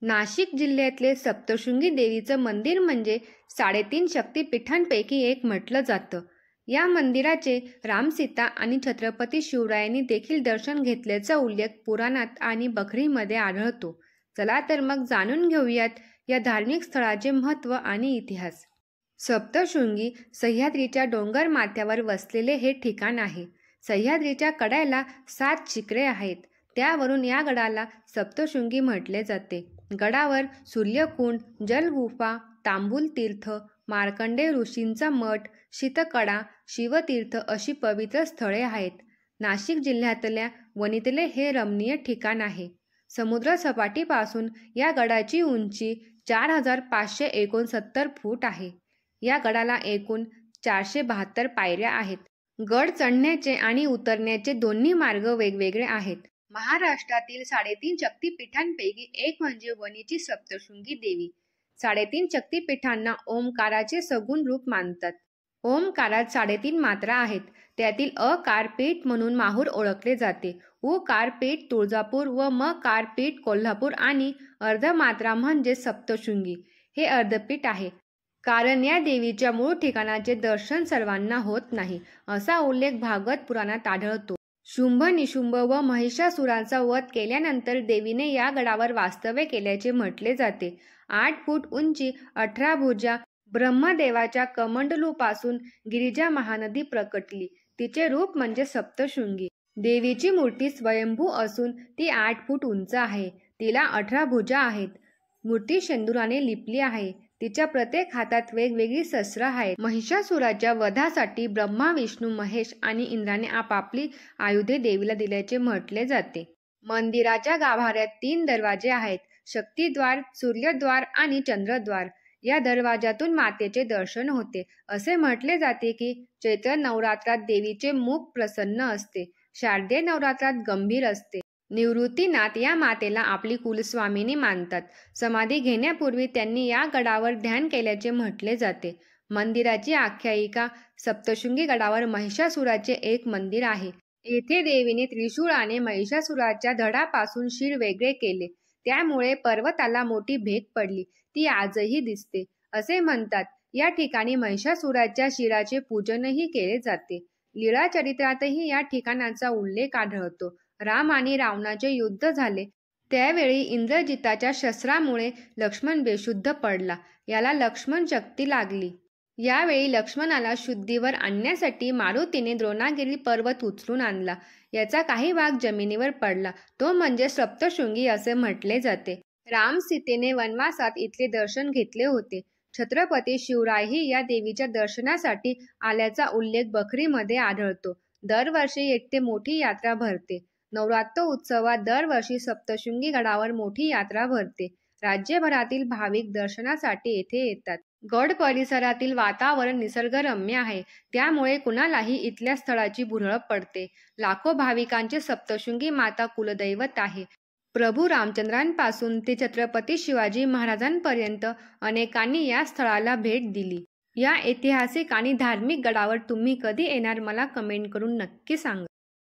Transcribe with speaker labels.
Speaker 1: नाशिक जिल्ह्यातले सप्तशृंगी देवीचं मंदिर म्हणजे 3.5 शक्तिपीठांपैकी एक म्हटलं जातं. या मंदिराचे रामसीता आणि छत्रपती शिवरायांनी देखील दर्शन घेतल्याचा उल्लेख पुराणात आणि बखरीमध्ये आढळतो. चला तर मग जाणून घेऊयात या धार्मिक स्थळाचे महत्त्व आणि इतिहास. सप्तशृंगी सह्याद्रीच्या डोंगर माथ्यावर वसलेले हे ठिकाण आहे. सह्याद्रीच्या कड्याला 7 शिखरे आहेत. त्यावरून या गडाला सप्तशृंगी म्हटले जाते. गडावर सूर्यकुंड, जलगुफा, तांबूल तीर्थ, मार्कंडेय ऋषींचा मठ, शीतकडा, शिवतीर्थ अशी पवित्र स्थळे आहेत. नाशिक जिल्ह्यातल्या वणीतले हे रमणीय ठिकाण आहे. समुद्रसपाटीपासून या गडाची उंची 4,569 फूट आहे. या गडाला एकूण 472 पायऱ्या आहेत. गड चढण्याचे आणि उतरण्याचे दोन्ही मार्ग वेगवेगळे आहेत. महाराष्ट्रातील 3.5 शक्तिपीठांपैकी एक म्हणजे वणीची सप्तशृंगी देवी. 3.5 शक्तिपीठांना ओमकाराचे सगुण रूप मानतात. ओमकारात 3.5 मात्रा आहेत. त्यातील अकार पीठ म्हणून माहूर ओळखले जाते, उकार पीठ तुळजापूर व मकार पीठ कोल्हापूर आणि अर्धमात्रा म्हणजे सप्तशृंगी हे अर्धपीठ आहे. कारण या देवीच्या मूळ ठिकाणाचे दर्शन सर्वांना होत नाही, असा उल्लेख भागवत पुराणात आढळतो. शुंभ निशुंभ व महिषासुराचा वध केल्यानंतर देवीने या गडावर वास्तव्य केल्याचे म्हटले जाते. 8 फूट उंची, 18 भुजा ब्रह्मदेवाच्या कमंडलूपासून गिरिजा महानदी प्रकटली. तिचे रूप म्हणजे सप्तशृंगी. देवीची मूर्ती स्वयंभू असून ती 8 फूट उंच आहे. तिला 18 भुजा आहेत. मूर्ती शेंदुराने लिपली आहे. तिच्या प्रत्येक हातात वेगवेगळी शस्त्र आहेत. महिषासुराच्या वधासाठी ब्रह्मा, विष्णू, महेश आणि इंद्राने आपापली आयुधे देवीला दिल्याचे म्हटले जाते. मंदिराच्या गाभाऱ्यात 3 दरवाजे आहेत. शक्तिद्वार, सूर्यद्वार आणि चंद्रद्वार. या दरवाजातून मातेचे दर्शन होते. असे म्हटले जाते की चैत्र नवरात्रात देवीचे मुख प्रसन्न असते, शारदीय नवरात्रात गंभीर असते. निवृत्तीनाथ या मातेला आपली कुलस्वामिनी मानतात. समाधी घेण्यापूर्वी त्यांनी या गडावर ध्यान केल्याचे म्हटले जाते. मंदिराची आख्यायिका. सप्तशृंगी गडावर महिषासुराचे एक मंदिर आहे. येथे देवीने त्रिशूळाने महिषासुराच्या धडापासून शिर वेगळे केले. त्यामुळे पर्वताला मोठी भेग पडली. ती आजही दिसते. असे म्हणतात. या ठिकाणी महिषासुराच्या शिराचे पूजनही केले जाते. लीळा चरित्रातही या ठिकाणाचा उल्लेख आढळतो. राम आणि रावणाचे युद्ध झाले. त्यावेळी इंद्रजिताच्या शस्त्रामुळे लक्ष्मण बेशुद्ध पडला. याला लक्ष्मण शक्ती लागली. यावेळी लक्ष्मणाला शुद्धीवर आणण्यासाठी मारुतीने द्रोणागिरी पर्वत उचलून आणला. याचा काही भाग जमिनीवर पडला. तो म्हणजे सप्तशृंगी असे म्हटले जाते. राम सीतेने वनवासात इथले दर्शन घेतले होते. छत्रपती शिवरायही या देवीच्या दर्शनासाठी आल्याचा उल्लेख बखरीमध्ये आढळतो. दरवर्षी येथे मोठी यात्रा भरते. नवरात्र उत्सवात दरवर्षी सप्तशृंगी गडावर मोठी यात्रा भरते. राज्यभरातील भाविक दर्शनासाठी येथे येतात. गड परिसरातील वातावरण निसर्गरम्य आहे. त्यामुळे कुणालाही इथल्या स्थळाची भुरळ पडते. लाखो भाविकांचे सप्तशृंगी माता कुलदैवत आहे. प्रभू रामचंद्रांपासून ते छत्रपती शिवाजी महाराजांपर्यंत अनेकांनी या स्थळाला भेट दिली. या ऐतिहासिक आणि धार्मिक गडावर तुम्ही कधी येणार मला कमेंट करून नक्की सांगा.